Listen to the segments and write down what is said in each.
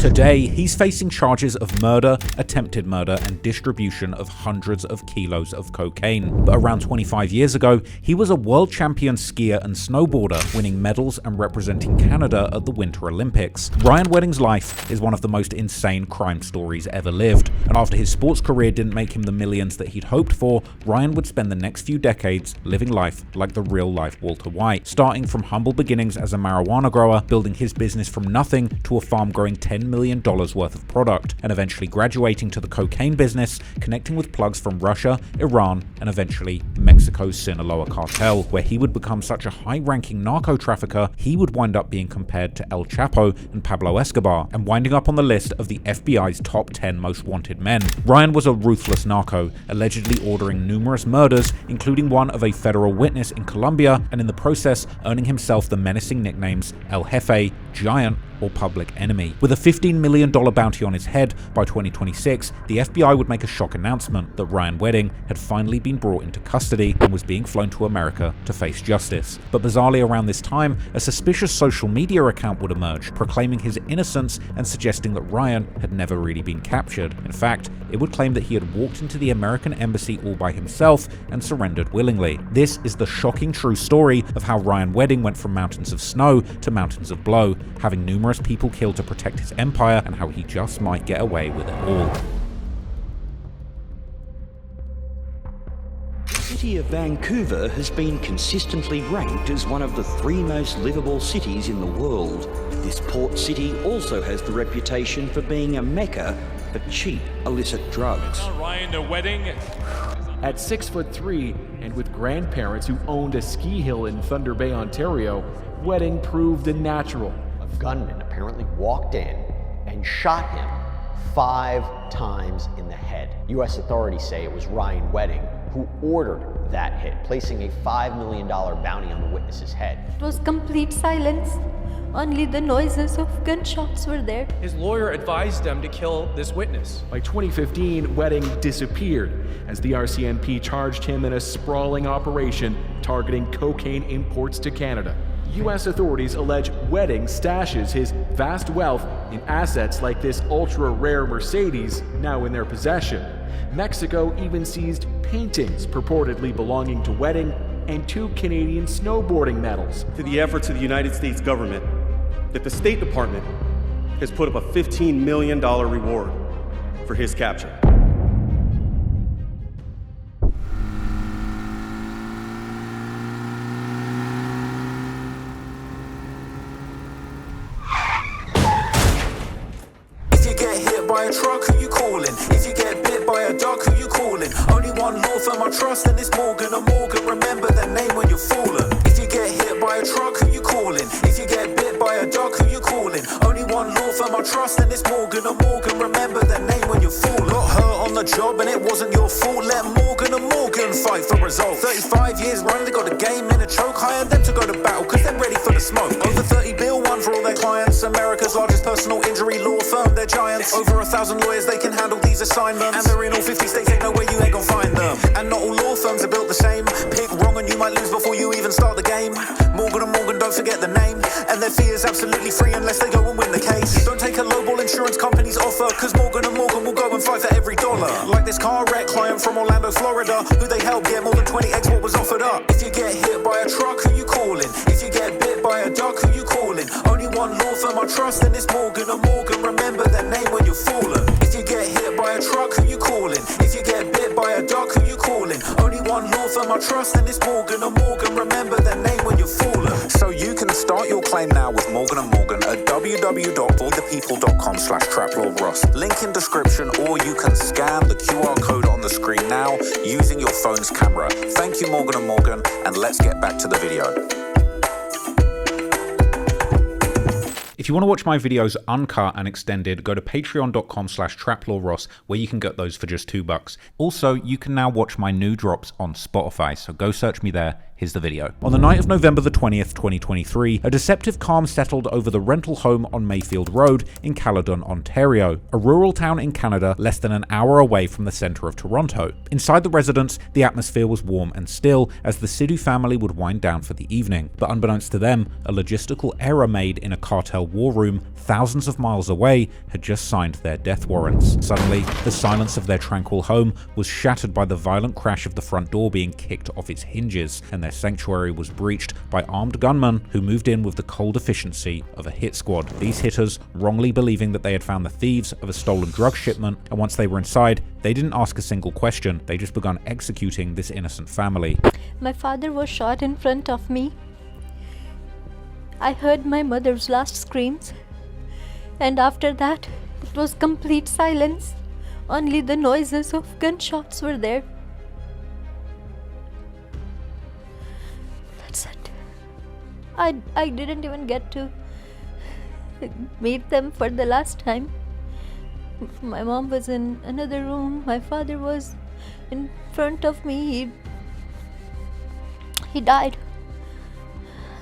Today, he's facing charges of murder, attempted murder, and distribution of hundreds of kilos of cocaine. But around 25 years ago, he was a world champion skier and snowboarder, winning medals and representing Canada at the Winter Olympics. Ryan Wedding's life is one of the most insane crime stories ever lived, and after his sports career didn't make him the millions that he'd hoped for, Ryan would spend the next few decades living life like the real-life Walter White, starting from humble beginnings as a marijuana grower, building his business from nothing to a farm growing $10 million worth of product, and eventually graduating to the cocaine business, connecting with plugs from Russia, Iran, and eventually Mexico's Sinaloa cartel, where he would become such a high-ranking narco trafficker, he would wind up being compared to El Chapo and Pablo Escobar, and winding up on the list of the FBI's top 10 most wanted men. Ryan was a ruthless narco, allegedly ordering numerous murders, including one of a federal witness in Colombia, and in the process earning himself the menacing nicknames El Jefe, Giant, or Public Enemy. With a $15 million bounty on his head, by 2026, the FBI would make a shock announcement that Ryan Wedding had finally been brought into custody and was being flown to America to face justice. But bizarrely around this time, a suspicious social media account would emerge, proclaiming his innocence and suggesting that Ryan had never really been captured. In fact, it would claim that he had walked into the American embassy all by himself and surrendered willingly. This is the shocking true story of how Ryan Wedding went from mountains of snow to mountains of blow, having numerous people killed to protect his empire, and how he just might get away with it all. The city of Vancouver has been consistently ranked as one of the 3 most livable cities in the world. This port city also has the reputation for being a mecca for cheap illicit drugs. Ryan, the Wedding. At 6'3" and with grandparents who owned a ski hill in Thunder Bay, Ontario, Wedding proved a natural. A gunman apparently walked in and shot him 5 times in the head. U.S. authorities say it was Ryan Wedding who ordered that hit, placing a $5 million bounty on the witness's head. It was complete silence. Only the noises of gunshots were there. His lawyer advised them to kill this witness. By 2015, Wedding disappeared as the RCMP charged him in a sprawling operation targeting cocaine imports to Canada. U.S. authorities allege Wedding stashes his vast wealth in assets like this ultra-rare Mercedes now in their possession. Mexico even seized paintings purportedly belonging to Wedding and 2 Canadian snowboarding medals. To the efforts of the United States government, that the State Department has put up a $15 million reward for his capture. If you get hit by a truck, who you calling? If you get bit by a dog, who you calling? Only one law firm I trust, and it's Morgan & Morgan. Remember that name when you're falling. If you get hit by a truck, who you calling? If you get bit by a dog, who you calling? Only one law firm I trust, and it's Morgan & Morgan. Remember that name when you're falling. Got hurt on the job and it wasn't your fault. Let Morgan & Morgan fight for results. 35 years running, they got the game in a choke. Hired them to go to battle because they're ready for the smoke. Over 30 bill, one for all their clients. America's largest personal injury law firm, they're giants. Over 1,000 lawyers, they can handle these assignments. And they're in all 50 states, ain't no way you ain't gonna find them. And not all law firms are built the same. Pick wrong and you might lose before you even start the game. Morgan & Morgan, don't forget the name. And their fee is absolutely free unless they go and win the case. Don't take a lowball insurance company's offer, cause Morgan & Morgan will go and fight for every dollar. Like this car wreck client from Orlando, Florida, who they helped get more than 20x what was offered up. If you get hit by a truck, who you calling? If you get bit by a dog, who you calling? Only one law firm I trust, and it's Morgan & Morgan. Remember that name when you're falling. If you get hit by a truck, who you calling? If you get bit by a dog, who you calling? Only one law firm I trust, and it's Morgan & Morgan. Remember that name when you're falling. So you can start your claim now with Morgan & Morgan at www.voidthepeople.com/traplawross. Link in description, or you can scan the QR code on the screen now using your phone's camera. Thank you, Morgan & Morgan, and let's get back to the video. If you want to watch my videos uncut and extended, go to patreon.com/traplawross, where you can get those for just $2. Also, you can now watch my new drops on Spotify, so go search me there, hit Here's the video. On the night of November the 20th, 2023, a deceptive calm settled over the rental home on Mayfield Road in Caledon, Ontario, a rural town in Canada less than an hour away from the centre of Toronto. Inside the residence, the atmosphere was warm and still as the Sidhu family would wind down for the evening. But unbeknownst to them, a logistical error made in a cartel war room thousands of miles away had just signed their death warrants. Suddenly, the silence of their tranquil home was shattered by the violent crash of the front door being kicked off its hinges, and their sanctuary was breached by armed gunmen who moved in with the cold efficiency of a hit squad. These hitters, wrongly believing that they had found the thieves of a stolen drug shipment, and once they were inside, they didn't ask a single question. They just began executing this innocent family. My father was shot in front of me. I heard my mother's last screams. And after that, it was complete silence. Only the noises of gunshots were there. That's it. I didn't even get to meet them for the last time. My mom was in another room. My father was in front of me. He died.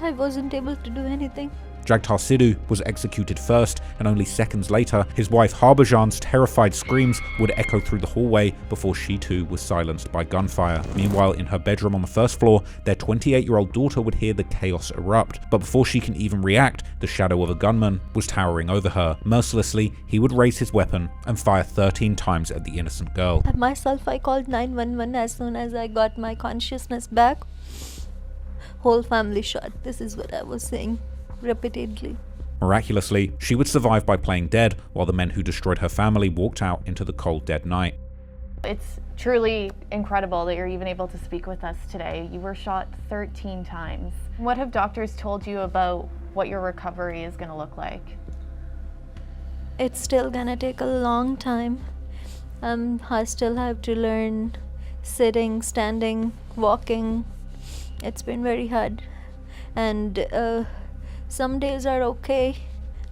I wasn't able to do anything. Jagtar Sidhu was executed first, and only seconds later, his wife Harbajan's terrified screams would echo through the hallway before she too was silenced by gunfire. Meanwhile, in her bedroom on the first floor, their 28-year-old daughter would hear the chaos erupt, but before she can even react, the shadow of a gunman was towering over her. Mercilessly, he would raise his weapon and fire 13 times at the innocent girl. Myself, I called 911 as soon as I got my consciousness back. Whole family shot. This is what I was saying repeatedly. Miraculously, she would survive by playing dead, while the men who destroyed her family walked out into the cold, dead night. It's truly incredible that you're even able to speak with us today. You were shot 13 times. What have doctors told you about what your recovery is going to look like? It's still gonna take a long time. I still have to learn sitting, standing, walking. It's been very hard. And some days are okay,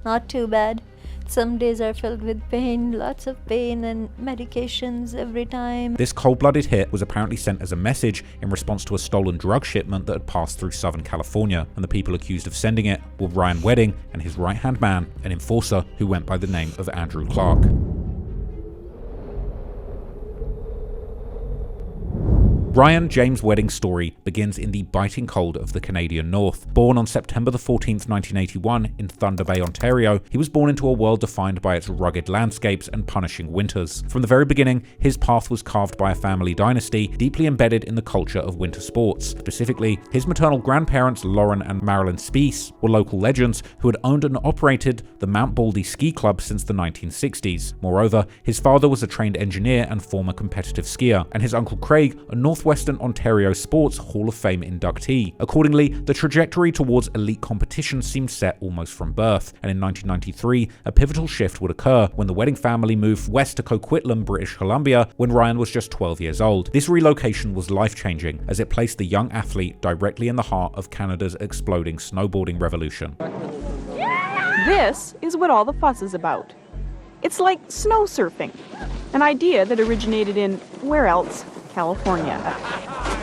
not too bad. Some days are filled with pain, lots of pain and medications every time. This cold-blooded hit was apparently sent as a message in response to a stolen drug shipment that had passed through Southern California, and the people accused of sending it were Ryan Wedding and his right-hand man, an enforcer who went by the name of Andrew Clark. Ryan James Wedding's story begins in the biting cold of the Canadian North. Born on September the 14th, 1981 in Thunder Bay, Ontario, he was born into a world defined by its rugged landscapes and punishing winters. From the very beginning, his path was carved by a family dynasty deeply embedded in the culture of winter sports. Specifically, his maternal grandparents Lauren and Marilyn Speece were local legends who had owned and operated the Mount Baldy Ski Club since the 1960s. Moreover, his father was a trained engineer and former competitive skier, and his uncle Craig, a Northwestern Ontario Sports Hall of Fame inductee. Accordingly, the trajectory towards elite competition seemed set almost from birth, and in 1993, a pivotal shift would occur when the Wedding family moved west to Coquitlam, British Columbia, when Ryan was just 12 years old. This relocation was life-changing, as it placed the young athlete directly in the heart of Canada's exploding snowboarding revolution. This is what all the fuss is about. It's like snow surfing, an idea that originated in, where else? California.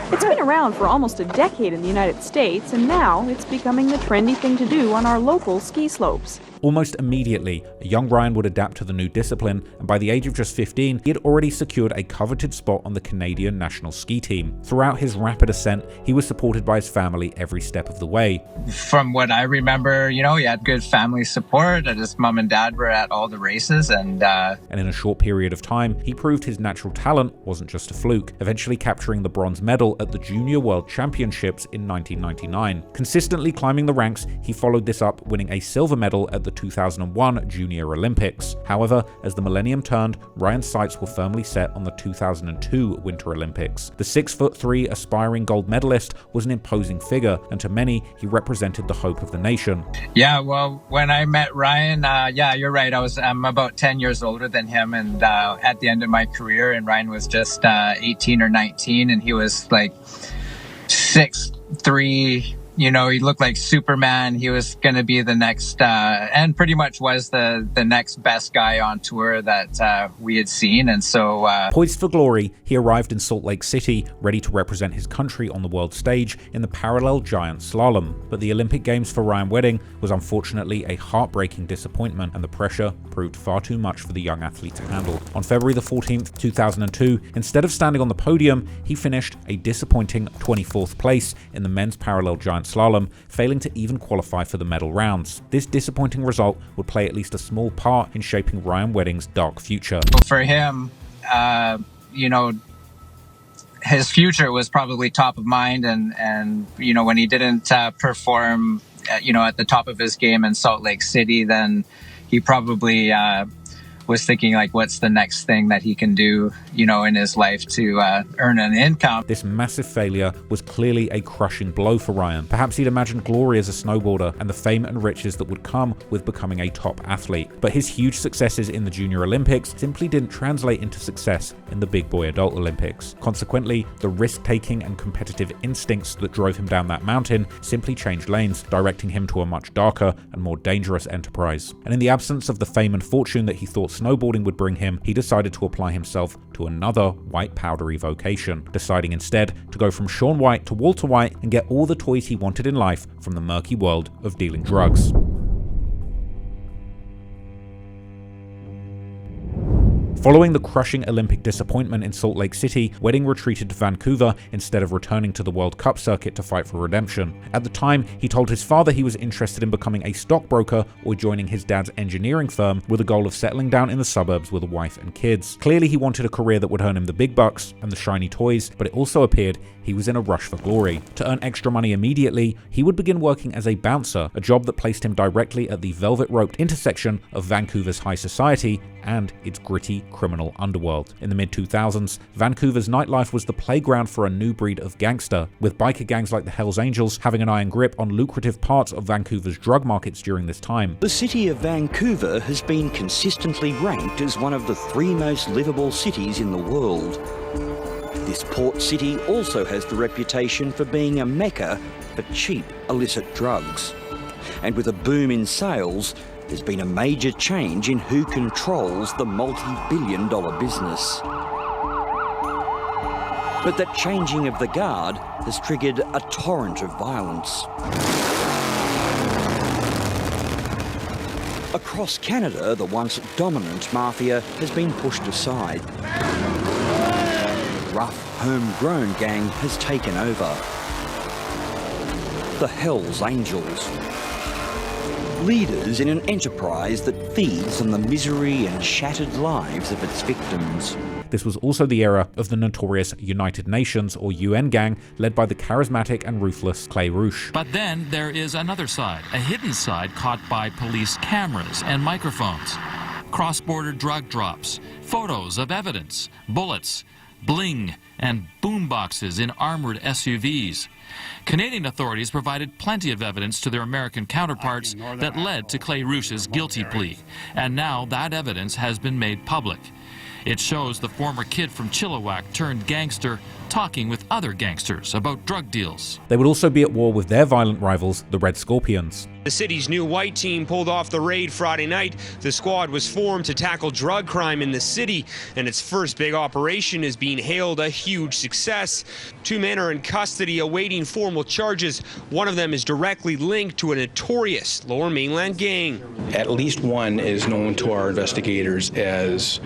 It's been around for almost a decade in the United States, and now it's becoming the trendy thing to do on our local ski slopes. Almost immediately, a young Ryan would adapt to the new discipline, and by the age of just 15, he had already secured a coveted spot on the Canadian national ski team. Throughout his rapid ascent, he was supported by his family every step of the way. From what I remember, he had good family support. His mom and dad were at all the races, and in a short period of time, he proved his natural talent wasn't just a fluke, eventually capturing the bronze medal at the Junior World Championships in 1999. Consistently climbing the ranks, he followed this up, winning a silver medal at the 2001 Junior Olympics. However, as the millennium turned, Ryan's sights were firmly set on the 2002 Winter Olympics. The 6'3" aspiring gold medalist was an imposing figure, and to many, he represented the hope of the nation. Yeah, well, when I met Ryan, you're right. I'm about 10 years older than him, and at the end of my career, and Ryan was just 18 or 19, and he was like 6'3", You know, he looked like Superman. He was going to be the next, and pretty much was the next best guy on tour that we had seen. And so, poised for glory, he arrived in Salt Lake City, ready to represent his country on the world stage in the parallel giant slalom. But the Olympic Games for Ryan Wedding was unfortunately a heartbreaking disappointment, and the pressure proved far too much for the young athlete to handle. On February the 14th, 2002, instead of standing on the podium, he finished a disappointing 24th place in the men's parallel giant slalom, failing to even qualify for the medal rounds. This disappointing result would play at least a small part in shaping Ryan Wedding's dark future. For him, you know, his future was probably top of mind, and you know, when he didn't perform, you know, at the top of his game in Salt Lake City, then he probably was thinking, like, what's the next thing that he can do, you know, in his life to earn an income. This massive failure was clearly a crushing blow for Ryan. Perhaps he'd imagined glory as a snowboarder and the fame and riches that would come with becoming a top athlete. But his huge successes in the Junior Olympics simply didn't translate into success in the big boy adult Olympics. Consequently, the risk-taking and competitive instincts that drove him down that mountain simply changed lanes, directing him to a much darker and more dangerous enterprise. And in the absence of the fame and fortune that he thought snowboarding would bring him, he decided to apply himself to another white powdery vocation, deciding instead to go from Shaun White to Walter White and get all the toys he wanted in life from the murky world of dealing drugs. Following the crushing Olympic disappointment in Salt Lake City, Wedding retreated to Vancouver instead of returning to the World Cup circuit to fight for redemption. At the time, he told his father he was interested in becoming a stockbroker or joining his dad's engineering firm with the goal of settling down in the suburbs with a wife and kids. Clearly, he wanted a career that would earn him the big bucks and the shiny toys, but it also appeared he was in a rush for glory. To earn extra money immediately, he would begin working as a bouncer, a job that placed him directly at the velvet-roped intersection of Vancouver's high society and its gritty criminal underworld. In the mid-2000s, Vancouver's nightlife was the playground for a new breed of gangster, with biker gangs like the Hells Angels having an iron grip on lucrative parts of Vancouver's drug markets during this time. The city of Vancouver has been consistently ranked as one of the 3 most livable cities in the world. This port city also has the reputation for being a mecca for cheap illicit drugs. And with a boom in sales, there's been a major change in who controls the multi-billion-dollar business. But that changing of the guard has triggered a torrent of violence. Across Canada, the once dominant mafia has been pushed aside. The rough, homegrown gang has taken over. The Hells Angels. Leaders in an enterprise that feeds on the misery and shattered lives of its victims. This was also the era of the notorious United Nations, or UN gang, led by the charismatic and ruthless Clay Rouche. But then there is another side, a hidden side caught by police cameras and microphones. Cross-border drug drops, photos of evidence, bullets, bling, and boomboxes in armored SUVs. Canadian authorities provided plenty of evidence to their American counterparts that led to Clay Rouche's guilty plea, and now that evidence has been made public. It shows the former kid from Chilliwack turned gangster talking with other gangsters about drug deals. They would also be at war with their violent rivals, the Red Scorpions. The city's new white team pulled off the raid Friday night. The squad was formed to tackle drug crime in the city, and its first big operation is being hailed a huge success. 2 men are in custody awaiting formal charges. One of them is directly linked to a notorious Lower Mainland gang. At least one is known to our investigators as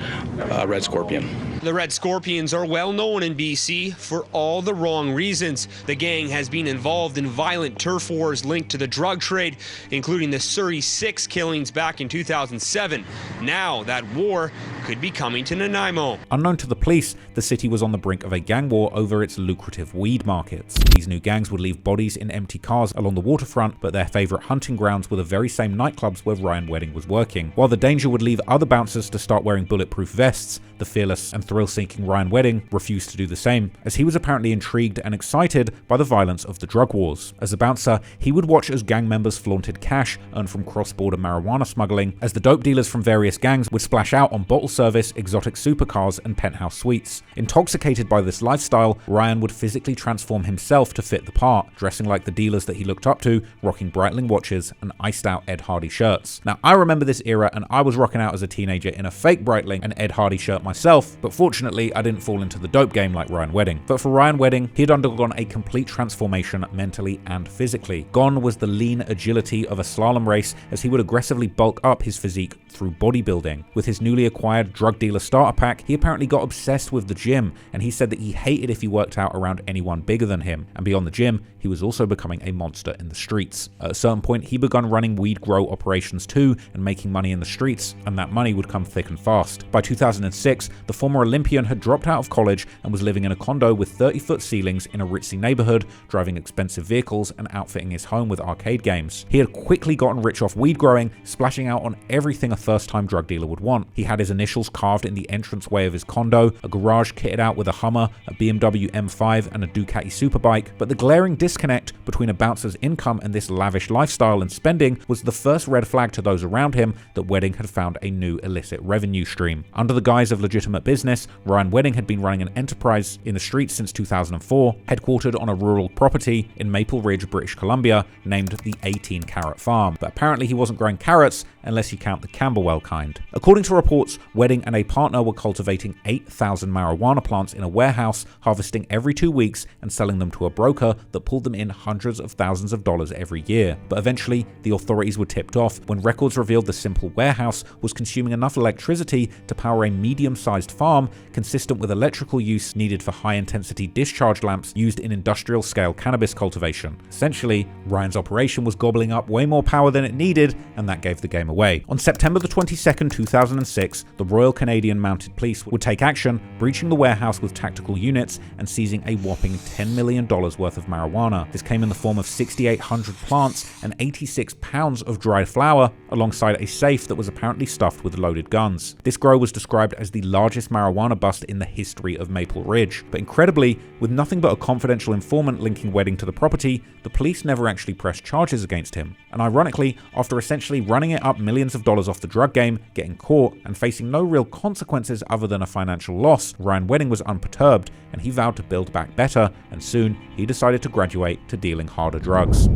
Red Scorpion. The Red Scorpions are well known in BC for all the wrong reasons. The gang has been involved in violent turf wars linked to the drug trade, including the Surrey 6 killings back in 2007. Now that war could be coming to Nanaimo. Unknown to the police, the city was on the brink of a gang war over its lucrative weed markets. These new gangs would leave bodies in empty cars along the waterfront, but their favourite hunting grounds were the very same nightclubs where Ryan Wedding was working. While the danger would leave other bouncers to start wearing bulletproof vests, the fearless and thrill-seeking Ryan Wedding refused to do the same, as he was apparently intrigued and excited by the violence of the drug wars. As a bouncer, he would watch as gang members flaunted cash earned from cross-border marijuana smuggling, as the dope dealers from various gangs would splash out on bottle service, exotic supercars, and penthouse suites. Intoxicated by this lifestyle, Ryan would physically transform himself to fit the part, dressing like the dealers that he looked up to, rocking Breitling watches and iced out Ed Hardy shirts. Now, I remember this era, and I was rocking out as a teenager in a fake Breitling and Ed Hardy shirt myself, but fortunately I didn't fall into the dope game like Ryan Wedding. But for Ryan Wedding, he had undergone a complete transformation mentally and physically. Gone was the lean agility of a slalom race, as he would aggressively bulk up his physique through bodybuilding. With his newly acquired drug dealer starter pack, he apparently got obsessed with the gym, and he said that he hated if he worked out around anyone bigger than him. And beyond the gym, he was also becoming a monster in the streets. At a certain point, he began running weed grow operations too, and making money in the streets, and that money would come thick and fast. By 2006, the former Olympian had dropped out of college and was living in a condo with 30-foot ceilings in a ritzy neighborhood, driving expensive vehicles and outfitting his home with arcade games. He had quickly gotten rich off weed growing, splashing out on everything a first-time drug dealer would want. He had his initials carved in the entranceway of his condo, a garage kitted out with a Hummer, a BMW M5, and a Ducati superbike, but the glaring disconnect between a bouncer's income and this lavish lifestyle and spending was the first red flag to those around him that Wedding had found a new illicit revenue stream. Under the guise of legitimate business, Ryan Wedding had been running an enterprise in the streets since 2004, headquartered on a rural property in Maple Ridge, British Columbia, named the 18 Carat Farm. But apparently he wasn't growing carrots unless you count the Camberwell kind. According to reports, Wedding and a partner were cultivating 8,000 marijuana plants in a warehouse, harvesting every 2 weeks and selling them to a broker that pulled them in hundreds of thousands of dollars every year. But eventually, the authorities were tipped off when records revealed the simple warehouse was consuming enough electricity to power a medium-sized farm consistent with electrical use needed for high-intensity discharge lamps used in industrial-scale cannabis cultivation. Essentially, Ryan's operation was gobbling up way more power than it needed, and that gave the game away. On September the 22nd, 2006, the Royal Canadian Mounted Police would take action, breaching the warehouse with tactical units and seizing a whopping $10 million worth of marijuana. This came in the form of 6,800 plants and 86 pounds of dried flower, alongside a safe that was apparently stuffed with loaded guns. This grow was described as the largest marijuana bust in the history of Maple Ridge. But incredibly, with nothing but a confidential informant linking Wedding to the property, the police never actually pressed charges against him. And ironically, after essentially running it up millions of dollars off the drug game, getting caught, and facing no real consequences other than a financial loss, Ryan Wedding was unperturbed, and he vowed to build back better, and soon he decided to graduate to dealing harder drugs.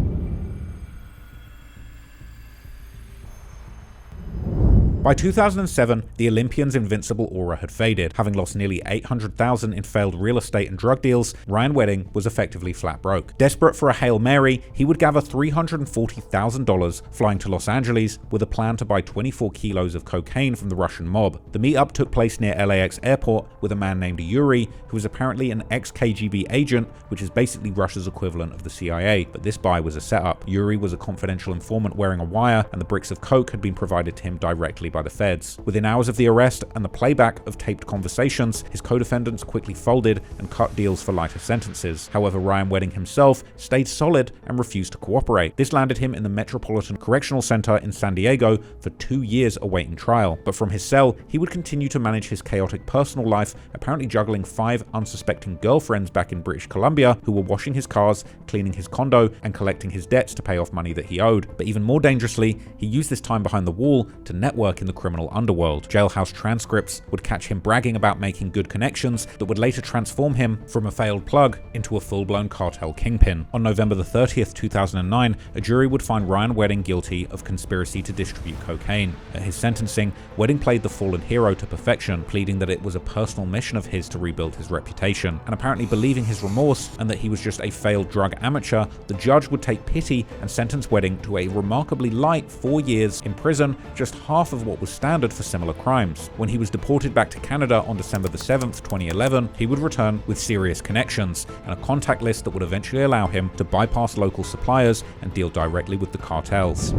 By 2007, the Olympian's invincible aura had faded. Having lost nearly $800,000 in failed real estate and drug deals, Ryan Wedding was effectively flat broke. Desperate for a Hail Mary, he would gather $340,000, flying to Los Angeles with a plan to buy 24 kilos of cocaine from the Russian mob. The meetup took place near LAX airport with a man named Yuri, who was apparently an ex-KGB agent, which is basically Russia's equivalent of the CIA, but this buy was a setup. Yuri was a confidential informant wearing a wire, and the bricks of coke had been provided to him directly by the feds. Within hours of the arrest and the playback of taped conversations, his co-defendants quickly folded and cut deals for lighter sentences. However, Ryan Wedding himself stayed solid and refused to cooperate. This landed him in the Metropolitan Correctional Center in San Diego for 2 years awaiting trial. But from his cell, he would continue to manage his chaotic personal life, apparently juggling 5 unsuspecting girlfriends back in British Columbia who were washing his cars, cleaning his condo, and collecting his debts to pay off money that he owed. But even more dangerously, he used this time behind the wall to network in the criminal underworld. Jailhouse transcripts would catch him bragging about making good connections that would later transform him from a failed plug into a full-blown cartel kingpin. On November the 30th, 2009, a jury would find Ryan Wedding guilty of conspiracy to distribute cocaine. At his sentencing, Wedding played the fallen hero to perfection, pleading that it was a personal mission of his to rebuild his reputation. And apparently believing his remorse and that he was just a failed drug amateur, the judge would take pity and sentence Wedding to a remarkably light 4 years in prison, just half of what was standard for similar crimes. When he was deported back to Canada on December the 7th, 2011, he would return with serious connections and a contact list that would eventually allow him to bypass local suppliers and deal directly with the cartels.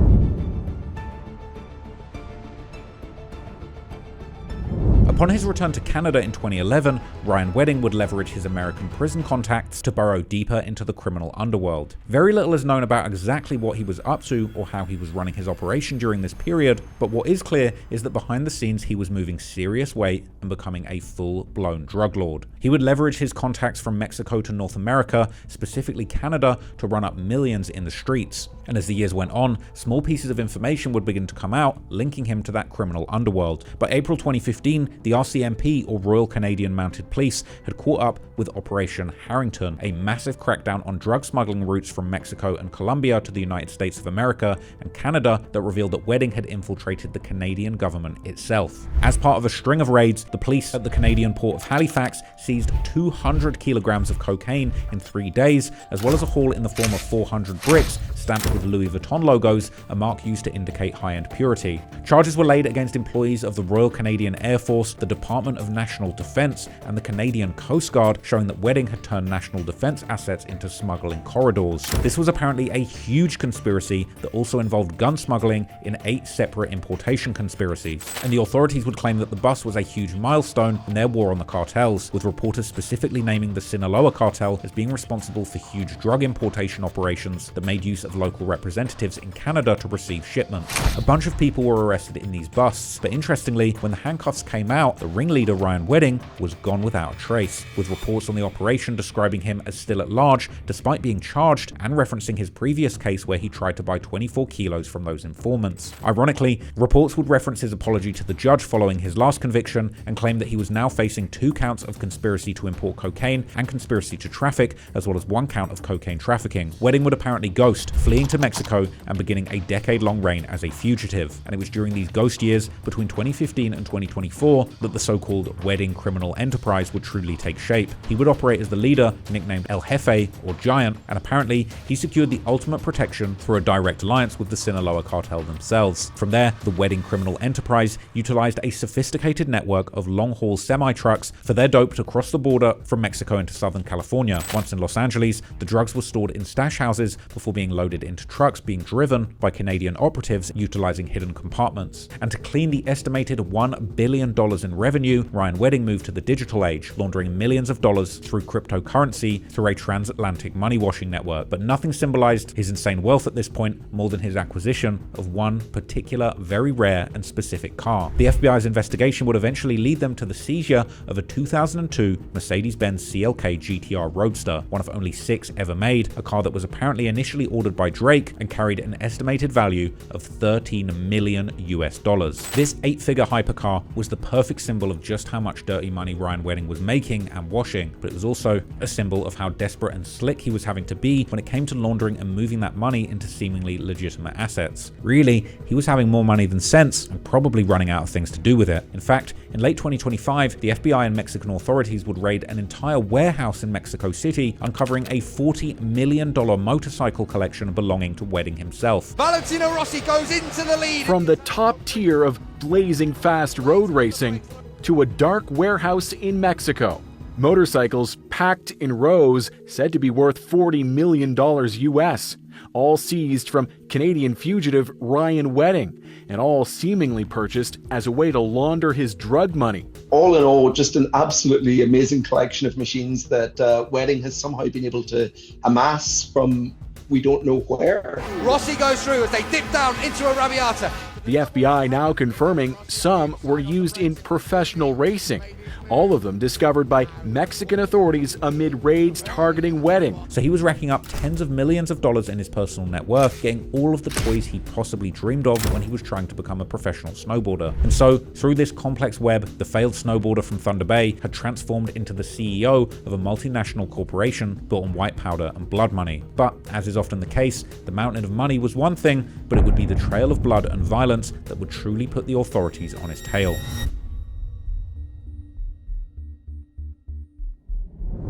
Upon his return to Canada in 2011, Ryan Wedding would leverage his American prison contacts to burrow deeper into the criminal underworld. Very little is known about exactly what he was up to or how he was running his operation during this period, but what is clear is that behind the scenes he was moving serious weight and becoming a full-blown drug lord. He would leverage his contacts from Mexico to North America, specifically Canada, to run up millions in the streets. And as the years went on, small pieces of information would begin to come out, linking him to that criminal underworld. By April 2015, the RCMP, or Royal Canadian Mounted Police, had caught up with Operation Harrington, a massive crackdown on drug smuggling routes from Mexico and Colombia to the United States of America and Canada that revealed that Wedding had infiltrated the Canadian government itself. As part of a string of raids, the police at the Canadian port of Halifax seized 200 kilograms of cocaine in 3 days, as well as a haul in the form of 400 bricks stamped with Louis Vuitton logos, a mark used to indicate high-end purity. Charges were laid against employees of the Royal Canadian Air Force, the Department of National Defence, and the Canadian Coast Guard, showing that Wedding had turned national defence assets into smuggling corridors. This was apparently a huge conspiracy that also involved gun smuggling in 8 separate importation conspiracies. And the authorities would claim that the bust was a huge milestone in their war on the cartels, with reporters specifically naming the Sinaloa cartel as being responsible for huge drug importation operations that made use of local representatives in Canada to receive shipments. A bunch of people were arrested in these busts, but interestingly, when the handcuffs came out, the ringleader Ryan Wedding was gone without a trace, with reports on the operation describing him as still at large despite being charged and referencing his previous case where he tried to buy 24 kilos from those informants. Ironically, reports would reference his apology to the judge following his last conviction and claim that he was now facing 2 counts of conspiracy to import cocaine and conspiracy to traffic, as well as 1 count of cocaine trafficking. Wedding would apparently ghost, fleeing to Mexico and beginning a decade-long reign as a fugitive. And it was during these ghost years between 2015 and 2024 that the so-called Wedding criminal enterprise would truly take shape. He would operate as the leader, nicknamed El Jefe, or Giant, and apparently he secured the ultimate protection through a direct alliance with the Sinaloa cartel themselves. From there, the Wedding criminal enterprise utilized a sophisticated network of long-haul semi-trucks for their dope to cross the border from Mexico into Southern California. Once in Los Angeles, the drugs were stored in stash houses before being loaded into trucks being driven by Canadian operatives utilizing hidden compartments. And to clean the estimated $1 billion in revenue, Ryan Wedding moved to the digital age, laundering millions of dollars through cryptocurrency through a transatlantic money washing network. But nothing symbolized his insane wealth at this point more than his acquisition of one particular, very rare and specific car. The FBI's investigation would eventually lead them to the seizure of a 2002 Mercedes-Benz CLK GTR Roadster, one of only 6 ever made, a car that was apparently initially ordered by Drake and carried an estimated value of $13 million US. This 8-figure hypercar was the perfect symbol of just how much dirty money Ryan Wedding was making and washing, but it was also a symbol of how desperate and slick he was having to be when it came to laundering and moving that money into seemingly legitimate assets. Really, he was having more money than sense and probably running out of things to do with it. In fact, in late 2025, the FBI and Mexican authorities would raid an entire warehouse in Mexico City, uncovering a $40 million motorcycle collection belonging to Wedding himself. Valentino Rossi goes into the lead. From the top tier of blazing fast road racing to a dark warehouse in Mexico. Motorcycles packed in rows said to be worth $40 million US, all seized from Canadian fugitive Ryan Wedding, and all seemingly purchased as a way to launder his drug money. All in all, just an absolutely amazing collection of machines that Wedding has somehow been able to amass from we don't know where. Rossi goes through as they dip down into a Arrabbiata. The FBI now confirming some were used in professional racing, all of them discovered by Mexican authorities amid raids targeting Wedding. So he was racking up tens of millions of dollars in his personal net worth, getting all of the toys he possibly dreamed of when he was trying to become a professional snowboarder. And so, through this complex web, the failed snowboarder from Thunder Bay had transformed into the CEO of a multinational corporation built on white powder and blood money. But, as is often the case, the mountain of money was one thing, but it would be the trail of blood and violence that would truly put the authorities on his tail.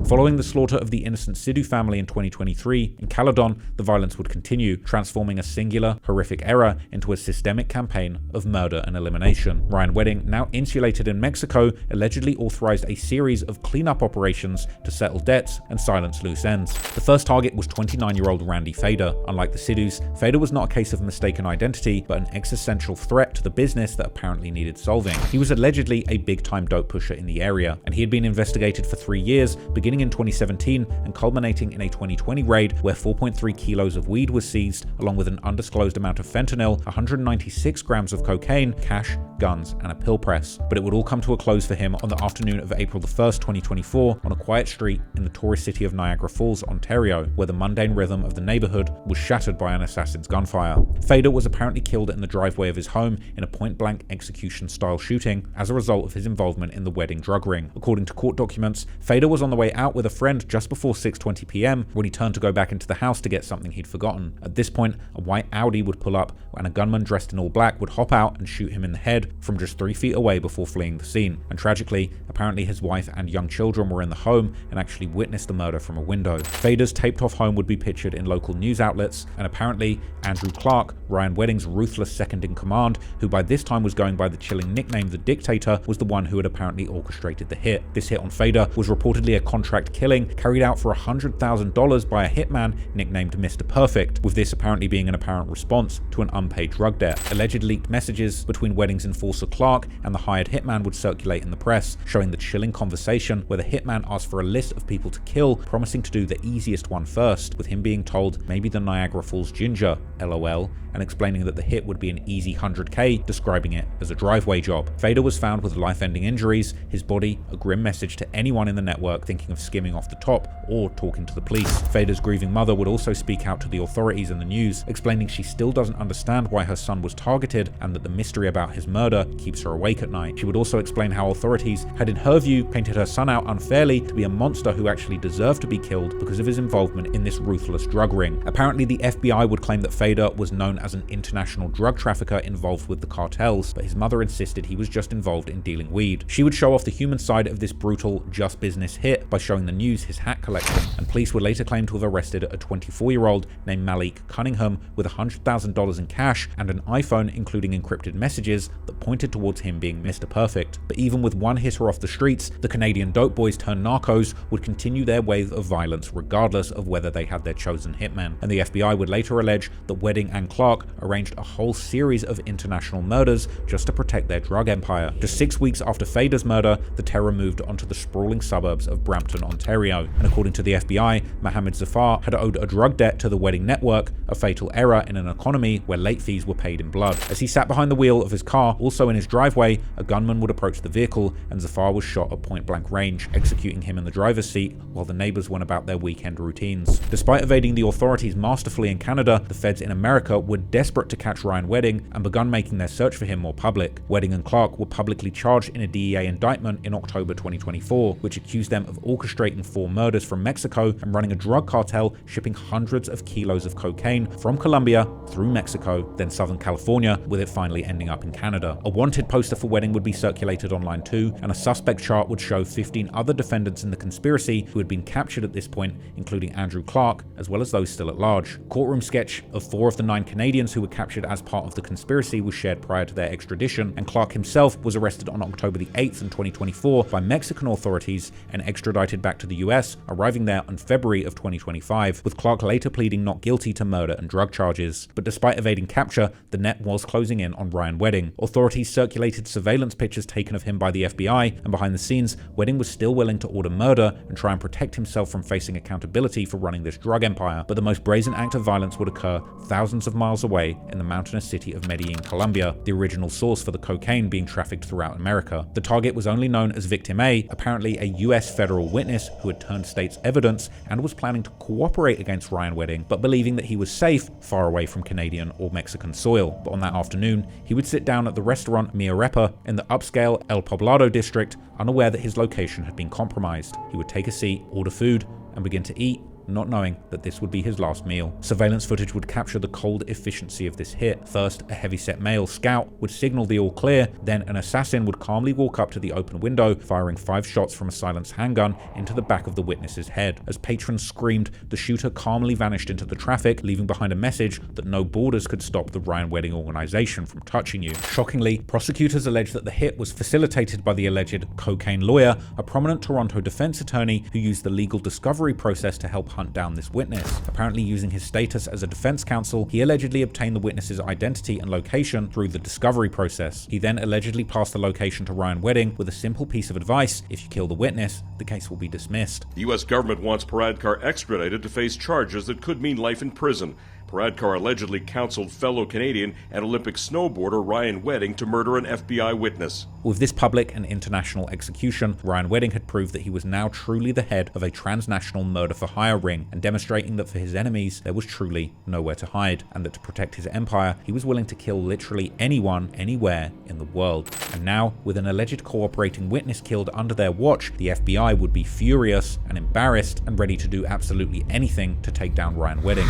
Following the slaughter of the innocent Sidhu family in 2023, in Caledon, the violence would continue, transforming a singular, horrific error into a systemic campaign of murder and elimination. Ryan Wedding, now insulated in Mexico, allegedly authorized a series of cleanup operations to settle debts and silence loose ends. The first target was 29-year-old Randy Fader. Unlike the Sidhus, Fader was not a case of mistaken identity, but an existential threat to the business that apparently needed solving. He was allegedly a big-time dope pusher in the area, and he had been investigated for 3 years, beginning in 2017 and culminating in a 2020 raid where 4.3 kilos of weed was seized, along with an undisclosed amount of fentanyl, 196 grams of cocaine, cash, guns, and a pill press. But it would all come to a close for him on the afternoon of April 1st, 2024, on a quiet street in the tourist city of Niagara Falls, Ontario, where the mundane rhythm of the neighborhood was shattered by an assassin's gunfire. Fader was apparently killed in the driveway of his home in a point-blank execution-style shooting as a result of his involvement in the Wedding drug ring. According to court documents, Fader was on the way out with a friend just before 6:20 p.m. when he turned to go back into the house to get something he'd forgotten. At this point, a white Audi would pull up and a gunman dressed in all black would hop out and shoot him in the head from just 3 feet away before fleeing the scene. And tragically, apparently his wife and young children were in the home and actually witnessed the murder from a window. Fader's taped-off home would be pictured in local news outlets, and apparently Andrew Clark, Ryan Wedding's ruthless second-in-command, who by this time was going by the chilling nickname The Dictator, was the one who had apparently orchestrated the hit. This hit on Fader was reportedly a contract killing carried out for $100,000 by a hitman nicknamed Mr. Perfect, with this apparently being an apparent response to an unpaid drug debt. Alleged leaked messages between Wedding's enforcer Clark and the hired hitman would circulate in the press, showing the chilling conversation where the hitman asked for a list of people to kill, promising to do the easiest one first, with him being told maybe the Niagara Falls Ginger, LOL, and explaining that the hit would be an easy 100k, describing it as a driveway job. Fader was found with life-ending injuries, his body a grim message to anyone in the network thinking of skimming off the top or talking to the police. Fader's grieving mother would also speak out to the authorities and the news, explaining she still doesn't understand why her son was targeted and that the mystery about his murder keeps her awake at night. She would also explain how authorities had, in her view, painted her son out unfairly to be a monster who actually deserved to be killed because of his involvement in this ruthless drug ring. Apparently, the FBI would claim that Fader was known as an international drug trafficker involved with the cartels, but his mother insisted he was just involved in dealing weed. She would show off the human side of this brutal, just business hit by showing the news his hat collection, and police would later claim to have arrested a 24-year-old named Malik Cunningham with $100,000 in cash and an iPhone including encrypted messages that pointed towards him being Mr. Perfect. But even with one hitter off the streets, the Canadian dope boys turned narcos would continue their wave of violence regardless of whether they had their chosen hitman, and the FBI would later allege that Wedding and Clark arranged a whole series of international murders just to protect their drug empire. Just 6 weeks after Fader's murder, the terror moved onto the sprawling suburbs of Brampton, Ontario, and according to the FBI, Mohammed Zafar had owed a drug debt to the Wedding network, a fatal error in an economy where late fees were paid in blood. As he sat behind the wheel of his car, also in his driveway, a gunman would approach the vehicle and Zafar was shot at point-blank range, executing him in the driver's seat while the neighbors went about their weekend routines. Despite evading the authorities masterfully in Canada, the feds in America were desperate to catch Ryan Wedding and begun making their search for him more public. Wedding and Clark were publicly charged in a DEA indictment in October 2024, which accused them of orchestrating 4 murders from Mexico and running a drug cartel shipping hundreds of kilos of cocaine from Colombia through Mexico, then Southern California, with it finally ending up in Canada. A wanted poster for Wedding would be circulated online too, and a suspect chart would show 15 other defendants in the conspiracy who had been captured at this point, including Andrew Clark, as well as those still at large. Courtroom sketch of 4 of the 9 Canadians who were captured as part of the conspiracy was shared prior to their extradition, and Clark himself was arrested on October the 8th in 2024 by Mexican authorities and extradited back to the US, arriving there in February of 2025, with Clark later pleading not guilty to murder and drug charges. But despite evading capture, the net was closing in on Ryan Wedding. Authorities circulated surveillance pictures taken of him by the FBI, and behind the scenes, Wedding was still willing to order murder and try and protect himself from facing accountability for running this drug empire. But the most brazen act of violence would occur thousands of miles away in the mountainous city of Medellin, Colombia, the original source for the cocaine being trafficked throughout America. The target was only known as Victim A, apparently a US federal witness who had turned state's evidence and was planning to cooperate against Ryan Wedding, but believing that he was safe far away from Canadian or Mexican soil. But on that afternoon, he would sit down at the restaurant Mi Arepa in the upscale El Poblado district, unaware that his location had been compromised. He would take a seat, order food, and begin to eat not knowing that this would be his last meal. Surveillance footage would capture the cold efficiency of this hit. First, a heavy-set male scout would signal the all clear, then an assassin would calmly walk up to the open window, firing 5 shots from a silenced handgun into the back of the witness's head. As patrons screamed, the shooter calmly vanished into the traffic, leaving behind a message that no borders could stop the Ryan Wedding organization from touching you. Shockingly, prosecutors allege that the hit was facilitated by the alleged cocaine lawyer, a prominent Toronto defense attorney who used the legal discovery process to help hunt down this witness. Apparently using his status as a defense counsel, he allegedly obtained the witness's identity and location through the discovery process. He then allegedly passed the location to Ryan Wedding with a simple piece of advice: if you kill the witness, the case will be dismissed. The U.S. government wants Paradkar extradited to face charges that could mean life in prison. Paradkar allegedly counseled fellow Canadian and Olympic snowboarder Ryan Wedding to murder an FBI witness. With this public and international execution, Ryan Wedding had proved that he was now truly the head of a transnational murder-for-hire ring, and demonstrating that for his enemies there was truly nowhere to hide, and that to protect his empire he was willing to kill literally anyone, anywhere in the world. And now, with an alleged cooperating witness killed under their watch, the FBI would be furious and embarrassed and ready to do absolutely anything to take down Ryan Wedding.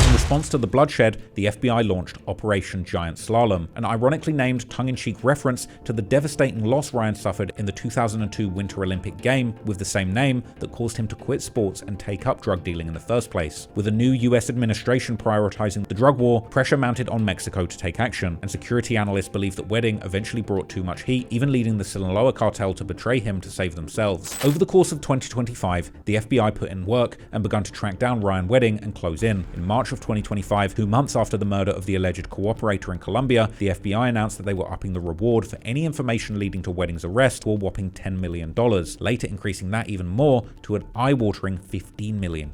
In response to the bloodshed, the FBI launched Operation Giant Slalom, an ironically named tongue-in-cheek reference to the devastating loss Ryan suffered in the 2002 Winter Olympic game with the same name that caused him to quit sports and take up drug dealing in the first place. With a new US administration prioritizing the drug war, pressure mounted on Mexico to take action, and security analysts believe that Wedding eventually brought too much heat, even leading the Sinaloa cartel to betray him to save themselves. Over the course of 2025, the FBI put in work and begun to track down Ryan Wedding and close in. In March of 2025, 2 months after the murder of the alleged cooperator in Colombia, the FBI announced that they were upping the reward for any information leading to Wedding's arrest to a whopping $10 million, later increasing that even more to an eye-watering $15 million.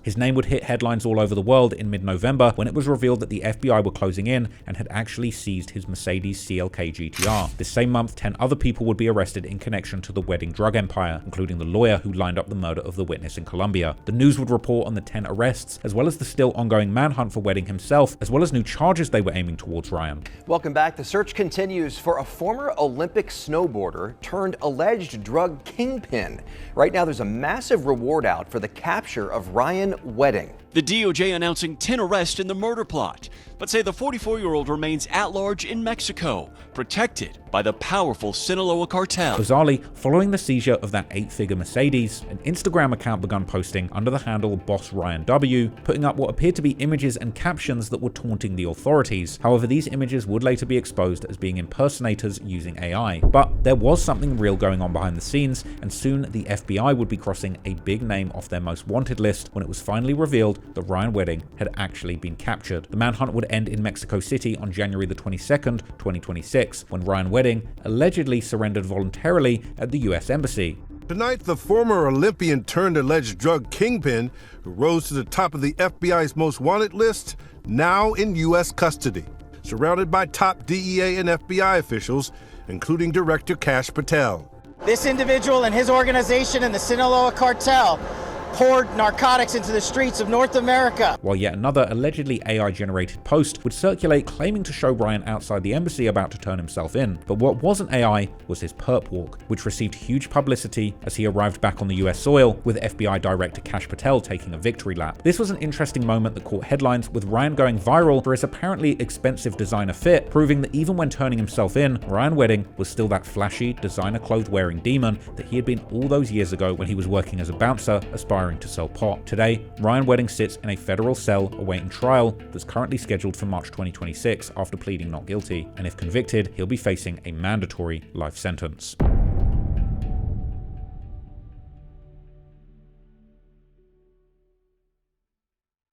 His name would hit headlines all over the world in mid-November when it was revealed that the FBI were closing in and had actually seized his Mercedes CLK GTR. This same month, 10 other people would be arrested in connection to the Wedding drug empire, including the lawyer who lined up the murder of the witness in Colombia. The news would report on the 10 arrests, as well as the still ongoing manhunt for Wedding himself, as well as new charges they were aiming towards Ryan. Welcome back. The search continues for a former Olympic snowboarder turned alleged drug kingpin. Right now, there's a massive reward out for the capture of Ryan Wedding. The DOJ announcing 10 arrests in the murder plot, but say the 44-year-old remains at large in Mexico, protected by the powerful Sinaloa cartel. Bizarrely, following the seizure of that 8-figure Mercedes, an Instagram account began posting under the handle Boss Ryan W, putting up what appeared to be images and captions that were taunting the authorities. However, these images would later be exposed as being impersonators using AI. But there was something real going on behind the scenes, and soon the FBI would be crossing a big name off their most wanted list when it was finally revealed that Ryan Wedding had actually been captured. The manhunt would end in Mexico City on January the 22nd, 2026, when Ryan Wedding allegedly surrendered voluntarily at the US Embassy. Tonight, the former Olympian turned alleged drug kingpin, who rose to the top of the FBI's most wanted list, now in U.S. custody, surrounded by top DEA and FBI officials, including Director Kash Patel. This individual and his organization and the Sinaloa cartel poured narcotics into the streets of North America. While yet another allegedly AI-generated post would circulate claiming to show Ryan outside the embassy about to turn himself in. But what wasn't AI was his perp walk, which received huge publicity as he arrived back on the US soil, with FBI Director Kash Patel taking a victory lap. This was an interesting moment that caught headlines, with Ryan going viral for his apparently expensive designer fit, proving that even when turning himself in, Ryan Wedding was still that flashy, designer-clothes-wearing demon that he had been all those years ago when he was working as a bouncer, aspiring to sell pot. Today, Ryan Wedding sits in a federal cell awaiting trial that's currently scheduled for March 2026 after pleading not guilty, and if convicted, he'll be facing a mandatory life sentence.